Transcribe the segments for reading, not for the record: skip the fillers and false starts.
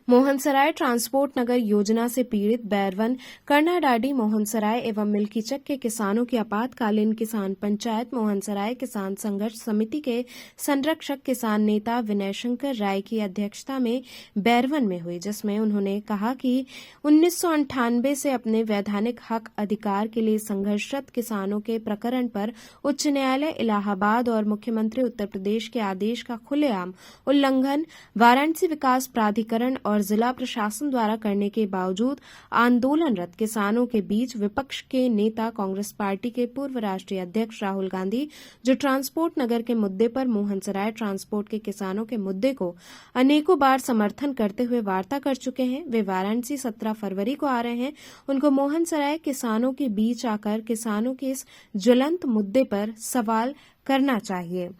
Mohansarai transport नगर योजना से पीड़ित बैरवन, कर्नाडाडी, मोहनसराय एवं मिल्कीचक के किसानों की आपातकालीन किसान पंचायत मोहनसराय किसान संघर्ष समिति के संरक्षक किसान नेता विनय शंकर राय की अध्यक्षता में बैरवन में हुई, जिसमें उन्होंने कहा कि 1998 से अपने वैधानिक हक अधिकार के लिए संघर्षरत किसानों के प्रकरण पर उच्च न्यायालय इलाहाबाद और मुख्यमंत्री उत्तर प्रदेश के आदेश का खुलेआम उल्लंघन वाराणसी विकास प्राधिकरण और जिला प्रशासन द्वारा करने के बावजूद आंदोलनरत किसानों के बीच विपक्ष के नेता कांग्रेस पार्टी के पूर्व राष्ट्रीय अध्यक्ष राहुल गांधी, जो ट्रांसपोर्ट नगर के मुद्दे पर मोहनसराय ट्रांसपोर्ट के किसानों के मुद्दे को अनेकों बार समर्थन करते हुए वार्ता कर चुके हैं, वे वाराणसी 17 फरवरी को आ रहे हैं। उनको मोहनसराय किसानों के बीच आकर किसानों के इस ज्वलंत मुद्दे पर सवाल करना चाहिए।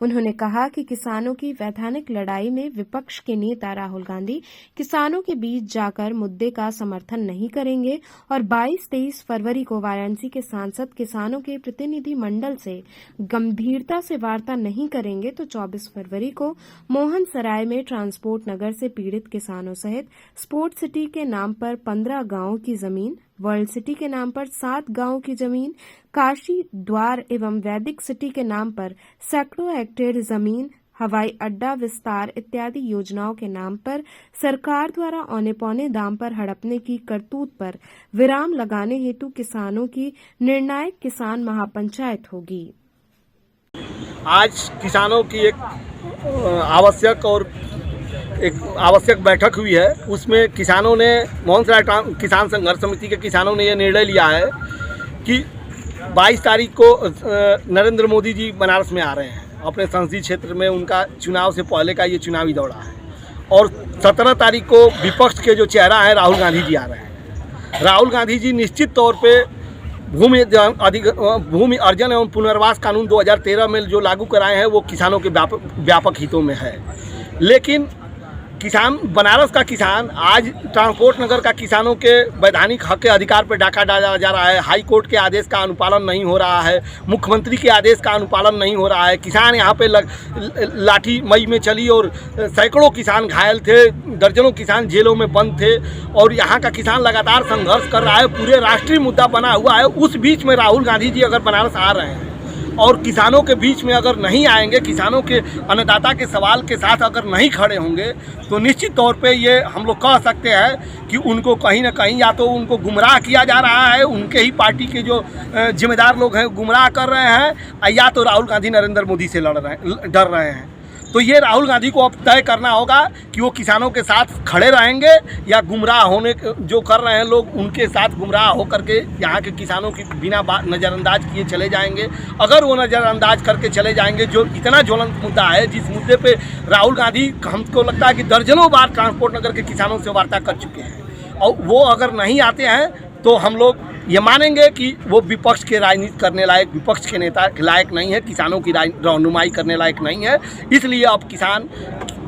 उन्होंने कहा कि किसानों की वैधानिक लड़ाई में विपक्ष के नेता राहुल गांधी किसानों के बीच जाकर मुद्दे का समर्थन नहीं करेंगे और 22-23 फरवरी को वाराणसी के सांसद किसानों के प्रतिनिधि मंडल से गंभीरता से वार्ता नहीं करेंगे तो 24 फरवरी को मोहनसराय में ट्रांसपोर्ट नगर से पीड़ित किसानों सहित स्पोर्ट्स सिटी के नाम पर 15 गांवों की जमीन, वर्ल्ड सिटी के नाम पर 7 गांवों की जमीन, काशी द्वार एवं वैदिक सिटी के नाम पर सैकड़ों हेक्टेयर जमीन, हवाई अड्डा विस्तार इत्यादि योजनाओं के नाम पर सरकार द्वारा औने पौने दाम पर हड़पने की करतूत पर विराम लगाने हेतु किसानों की निर्णायक किसान महापंचायत होगी। आज किसानों की एक आवश्यक बैठक हुई है। उसमें किसानों ने मोहनसराय किसान संघर्ष समिति के किसानों ने यह निर्णय लिया है कि 22 तारीख को नरेंद्र मोदी जी बनारस में आ रहे हैं। अपने संसदीय क्षेत्र में उनका चुनाव से पहले का ये चुनावी दौरा है और 17 तारीख को विपक्ष के जो चेहरा है राहुल गांधी जी आ रहे हैं। राहुल गांधी जी निश्चित तौर पे भूमि अर्जन एवं पुनर्वास कानून 2013 में जो लागू कराए हैं वो किसानों के व्यापक हितों में है, लेकिन किसान बनारस का किसान आज ट्रांसपोर्ट नगर का किसानों के वैधानिक हक के अधिकार पर डाका डाला जा रहा है। हाई कोर्ट के आदेश का अनुपालन नहीं हो रहा है, मुख्यमंत्री के आदेश का अनुपालन नहीं हो रहा है। किसान यहाँ पे लाठी मई में चली और सैकड़ों किसान घायल थे, दर्जनों किसान जेलों में बंद थे और यहाँ का किसान लगातार संघर्ष कर रहा है। पूरे राष्ट्रीय मुद्दा बना हुआ है। उस बीच में राहुल गांधी जी अगर बनारस आ रहे हैं और किसानों के बीच में अगर नहीं आएंगे, किसानों के अन्नदाता के सवाल के साथ अगर नहीं खड़े होंगे तो निश्चित तौर पे ये हम लोग कह सकते हैं कि उनको कहीं ना कहीं या तो उनको गुमराह किया जा रहा है, उनके ही पार्टी के जो जिम्मेदार लोग हैं गुमराह कर रहे हैं, या तो राहुल गांधी नरेंद्र मोदी से डर रहे हैं। तो ये राहुल गांधी को अब तय करना होगा कि वो किसानों के साथ खड़े रहेंगे या गुमराह होने जो कर रहे हैं लोग उनके साथ गुमराह होकर के यहाँ के किसानों की बिना नज़रअंदाज किए चले जाएंगे। अगर वो नज़रअंदाज करके चले जाएंगे, जो इतना ज्वलंत मुद्दा है जिस मुद्दे पे राहुल गांधी हमको लगता है कि दर्जनों बार ट्रांसपोर्ट नगर के किसानों से वार्ता कर चुके हैं, और वो अगर नहीं आते हैं तो हम लोग ये मानेंगे कि वो विपक्ष के राजनीति करने लायक, विपक्ष के नेता के लायक नहीं है, किसानों की रहनुमाई करने लायक नहीं है। इसलिए अब किसान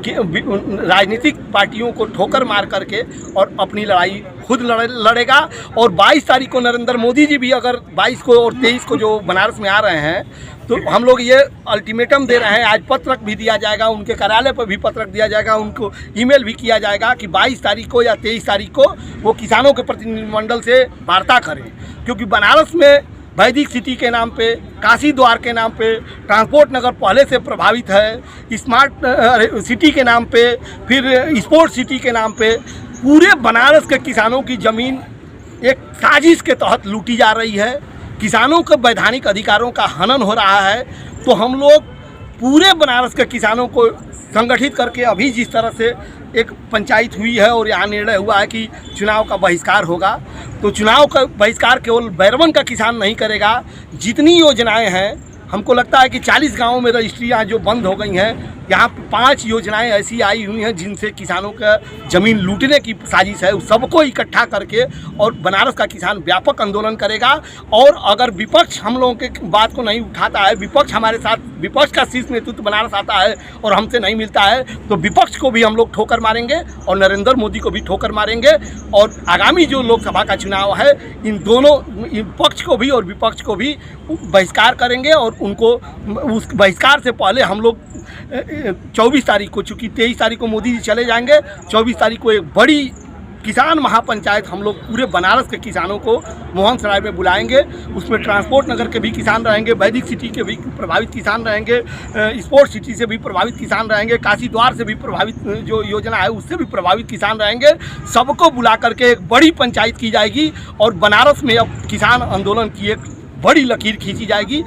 राजनीतिक पार्टियों को ठोकर मार करके और अपनी लड़ाई खुद लड़ेगा। और 22 तारीख को नरेंद्र मोदी जी भी अगर 22 को और 23 को जो बनारस में आ रहे हैं तो हम लोग ये अल्टीमेटम दे रहे हैं। आज पत्रक भी दिया जाएगा, उनके कार्यालय पर भी पत्रक दिया जाएगा, उनको ईमेल भी किया जाएगा कि 22 तारीख को या 23 तारीख को वो किसानों के प्रतिनिधिमंडल से वार्ता करें, क्योंकि बनारस में वैदिक सिटी के नाम पे, काशी द्वार के नाम पे ट्रांसपोर्ट नगर पहले से प्रभावित है। स्मार्ट सिटी के नाम पे, फिर स्पोर्ट्स सिटी के नाम पे पूरे बनारस के किसानों की ज़मीन एक साजिश के तहत लूटी जा रही है। किसानों के वैधानिक अधिकारों का हनन हो रहा है। तो हम लोग पूरे बनारस के किसानों को संगठित करके अभी जिस तरह से एक पंचायत हुई है और यहाँ निर्णय हुआ है कि चुनाव का बहिष्कार होगा, तो चुनाव का बहिष्कार केवल बैरवन का किसान नहीं करेगा। जितनी योजनाएं हैं, हमको लगता है कि 40 गांवों में रजिस्ट्रियाँ जो बंद हो गई हैं, यहाँ 5 योजनाएं ऐसी आई हुई हैं जिनसे किसानों का ज़मीन लूटने की साजिश है। सबको इकट्ठा करके और बनारस का किसान व्यापक आंदोलन करेगा। और अगर विपक्ष हम लोगों के बात को नहीं उठाता है, विपक्ष हमारे साथ, विपक्ष का शीर्ष नेतृत्व बनारस आता है और हमसे नहीं मिलता है, तो विपक्ष को भी हम लोग ठोकर मारेंगे और नरेंद्र मोदी को भी ठोकर मारेंगे। और आगामी जो लोकसभा का चुनाव है, इन दोनों पक्ष को भी और विपक्ष को भी बहिष्कार करेंगे और उनको उस बहिष्कार से पहले हम लोग 24 तारीख को, चूँकि 23 तारीख को मोदी जी चले जाएंगे, 24 तारीख को एक बड़ी किसान महापंचायत हम लोग पूरे बनारस के किसानों को मोहन सराय में बुलाएंगे। उसमें ट्रांसपोर्ट नगर के भी किसान रहेंगे, वैदिक सिटी के भी प्रभावित किसान रहेंगे, स्पोर्ट्स सिटी से भी प्रभावित किसान रहेंगे, काशी द्वार से भी प्रभावित जो योजना है उससे भी प्रभावित किसान रहेंगे। सबको बुला करके एक बड़ी पंचायत की जाएगी और बनारस में अब किसान आंदोलन की एक बड़ी लकीर खींची जाएगी।